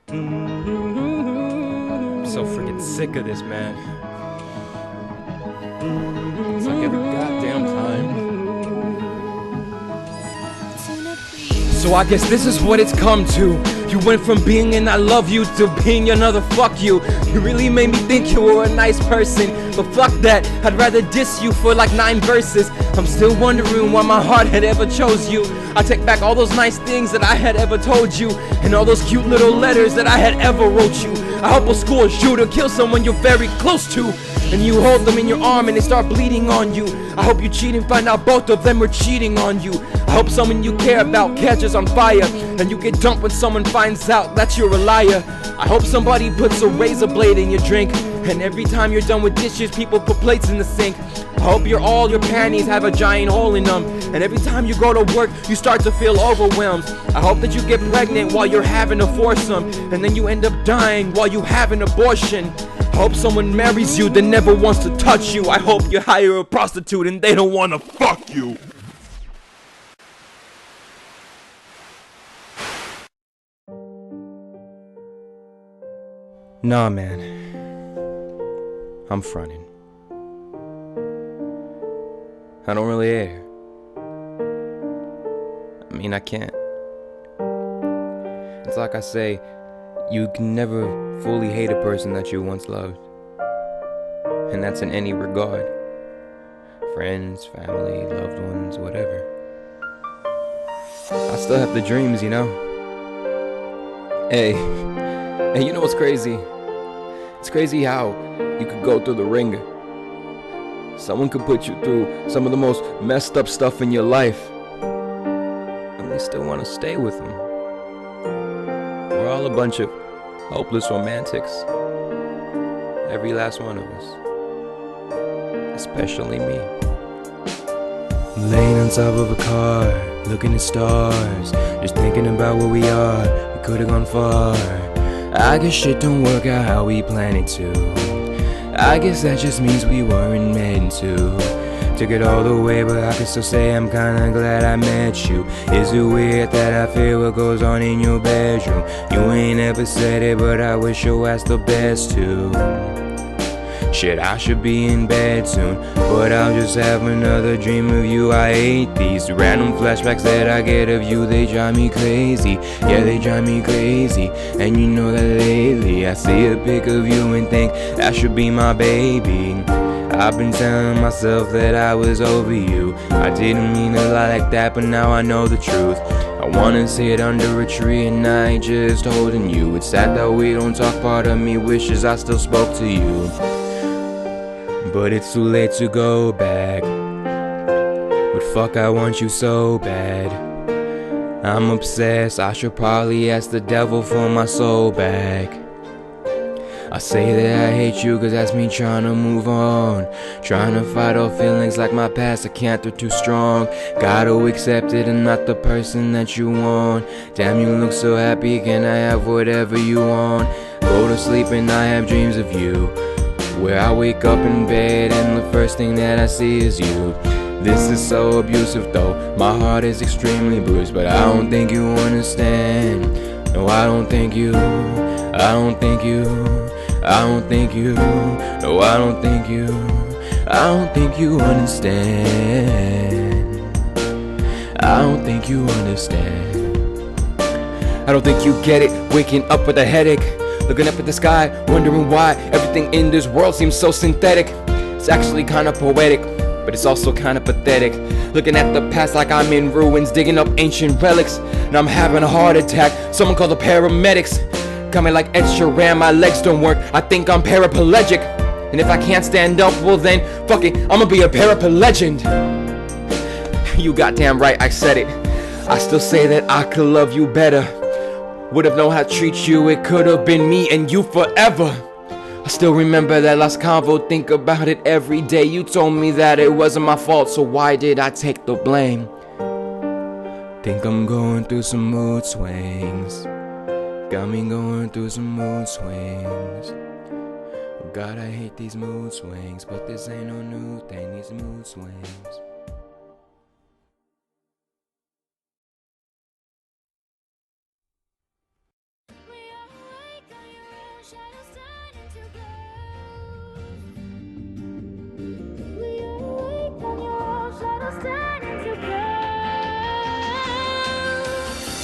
I'm so freaking sick of this, man. It's like every goddamn time. So I guess this is what it's come to. You went from being an I love you to being another fuck you. You really made me think you were a nice person, but fuck that, I'd rather diss you for like 9 verses. I'm still wondering why my heart had ever chose you. I take back all those nice things that I had ever told you, and all those cute little letters that I had ever wrote you. I hope a school shooter kills someone you're very close to, and you hold them in your arm and they start bleeding on you. I hope you cheat and find out both of them were cheating on you. I hope someone you care about catches on fire, and you get dumped when someone finds out that you're a liar. I hope somebody puts a razor blade in your drink, and every time you're done with dishes, people put plates in the sink. I hope all your panties have a giant hole in them, and every time you go to work, you start to feel overwhelmed. I hope that you get pregnant while you're having a foursome, and then you end up dying while you have an abortion. I hope someone marries you that never wants to touch you. I hope you hire a prostitute and they don't want to fuck you. Nah, man. I'm fronting. I don't really care. I mean, I can't. It's like I say, you can never fully hate a person that you once loved. And that's in any regard. Friends, family, loved ones, whatever. I still have the dreams, you know? Hey, you know what's crazy? It's crazy how you could go through the ringer. Someone could put you through some of the most messed up stuff in your life, and they still want to stay with them. We're all a bunch of hopeless romantics. Every last one of us. Especially me. Laying on top of a car, looking at stars, just thinking about where we are. We could have gone far. I guess shit don't work out how we planned it to. I guess that just means we weren't meant to. Took it all the way, but I can still say I'm kinda glad I met you. Is it weird that I feel what goes on in your bedroom? You ain't ever said it, but I wish your ass the best too. Shit, I should be in bed soon, but I'll just have another dream of you. I hate these random flashbacks that I get of you. They drive me crazy, yeah, they drive me crazy. And you know that lately I see a pic of you and think that should be my baby. I've been telling myself that I was over you. I didn't mean a lot like that, but now I know the truth. I wanna sit under a tree and I ain't just holding you. It's sad that we don't talk, part of me wishes I still spoke to you. But it's too late to go back. But fuck, I want you so bad. I'm obsessed, I should probably ask the devil for my soul back. I say that I hate you cause that's me trying to move on. Trying to fight off feelings like my past, I can't, they're too strong. Gotta accept it, I'm not the person that you want. Damn, you look so happy, can I have whatever you want? Go to sleep and I have dreams of you, where I wake up in bed and the first thing that I see is you. This is so abusive though, my heart is extremely bruised, but I don't think you understand. No, I don't think you, I don't think you, I don't think you, no, I don't think you, I don't think you understand. I don't think you understand. I don't think you get it. Waking up with a headache, looking up at the sky, wondering why everything in this world seems so synthetic. It's actually kinda poetic, but it's also kinda pathetic. Looking at the past like I'm in ruins, digging up ancient relics, and I'm having a heart attack. Someone call the paramedics. Got me like Ed Sheeran, my legs don't work. I think I'm paraplegic. And if I can't stand up, well then, fuck it, I'ma be a paraplegend. You goddamn right, I said it. I still say that I could love you better. Would've known how to treat you, it could've been me and you forever. I still remember that last convo, think about it every day. You told me that it wasn't my fault, so why did I take the blame? Think I'm going through some mood swings. Got me going through some mood swings. God, I hate these mood swings, but this ain't no new thing, these mood swings.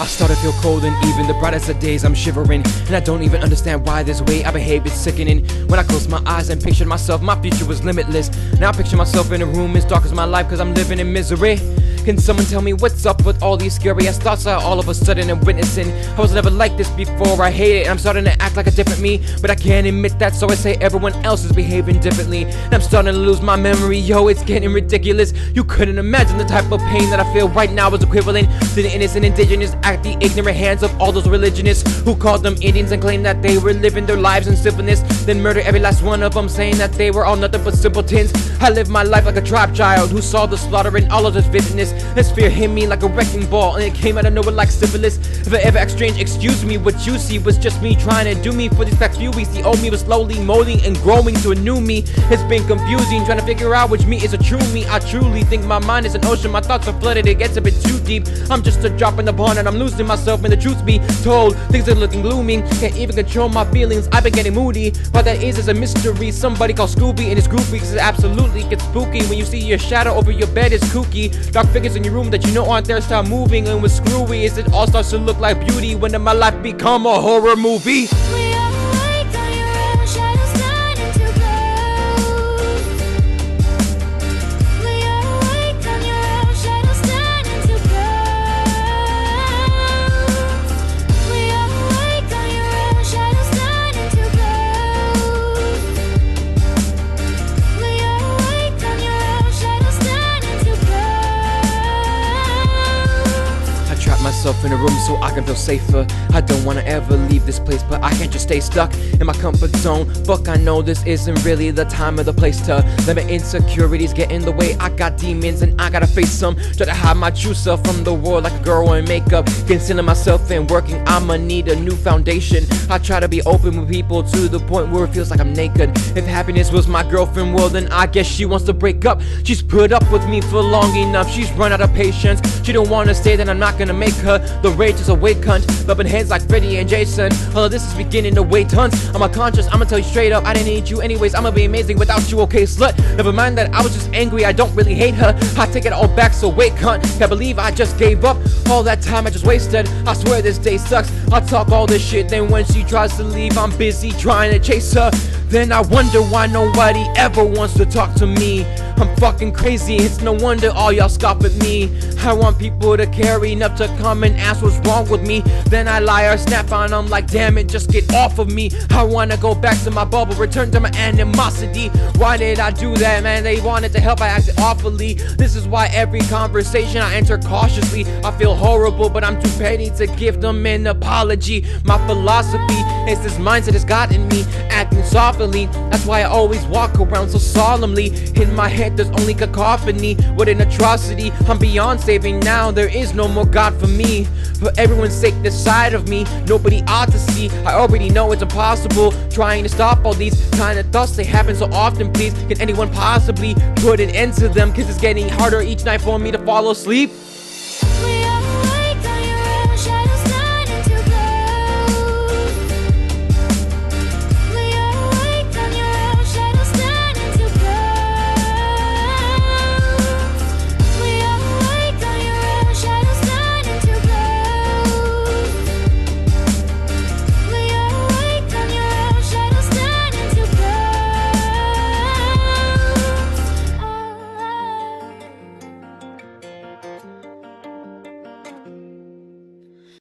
I start to feel cold and even the brightest of days I'm shivering. And I don't even understand why this way I behave is sickening. When I closed my eyes and pictured myself, my future was limitless. Now I picture myself in a room as dark as my life cause I'm living in misery. Can someone tell me what's up with all these scary ass thoughts I all of a sudden am witnessing? I was never like this before, I hate it, and I'm starting to act like a different me. But I can't admit that, so I say everyone else is behaving differently. And I'm starting to lose my memory, yo, it's getting ridiculous. You couldn't imagine the type of pain that I feel right now is equivalent to the innocent indigenous at the ignorant hands of all those religionists who called them Indians and claimed that they were living their lives in sinfulness, then murder every last one of them, saying that they were all nothing but simpletons. I live my life like a tribe child who saw the slaughter in all of this vividness. This fear hit me like a wrecking ball and it came out of nowhere like syphilis. If I ever act strange, excuse me, what you see was just me trying to do me for these past few weeks. The old me was slowly molding and growing to a new me. It's been confusing trying to figure out which me is a true me. I truly think my mind is an ocean, my thoughts are flooded, it gets a bit too deep. I'm just a drop in the pond and I'm losing myself, and the truth be told, things are looking gloomy. Can't even control my feelings, I've been getting moody. What that is a mystery, somebody called Scooby and his groupies. It absolutely gets spooky when you see your shadow over your bed is kooky. Dark figures in your room that you know aren't there start moving, and what's screwy is it all starts to look like beauty when my life become a horror movie. Myself in a room so I can feel safer. I don't wanna ever leave this place, but I can't just stay stuck in my comfort zone. Fuck, I know this isn't really the time or the place to let my insecurities get in the way. I got demons and I gotta face some. Try to hide my true self from the world like a girl wearing makeup. Concealing myself and working, I'ma need a new foundation. I try to be open with people to the point where it feels like I'm naked. If happiness was my girlfriend, well then I guess she wants to break up. She's put up with me for long enough, she's run out of patience. She don't wanna stay, then I'm not gonna make her. The rage is a weight cunt, rubbing heads like Freddy and Jason. All of this is beginning to weigh tons. I'm unconscious, I'ma tell you straight up, I didn't need you anyways, I'ma be amazing without you, okay slut. Never mind that I was just angry, I don't really hate her. I take it all back, so wait cunt. Can't believe I just gave up all that time I just wasted. I swear this day sucks, I talk all this shit, then when she tries to leave, I'm busy trying to chase her. Then I wonder why nobody ever wants to talk to me. I'm fucking crazy, it's no wonder all y'all scoff at me. I want people to care enough to come and ask what's wrong with me. Then I lie or snap on them like damn it, just get off of me. I wanna go back to my bubble, return to my animosity. Why did I do that, man? They wanted to help, I acted awfully. This is why every conversation I enter cautiously. I feel horrible, but I'm too petty to give them an apology. My philosophy is this mindset has gotten me acting softly. That's why I always walk around so solemnly. In my head there's only cacophony. What an atrocity, I'm beyond saving now. There is no more God for me. For everyone's sake this side of me nobody ought to see. I already know it's impossible trying to stop all these kind of thoughts. They happen so often, please can anyone possibly put an end to them? Cause it's getting harder each night for me to fall asleep.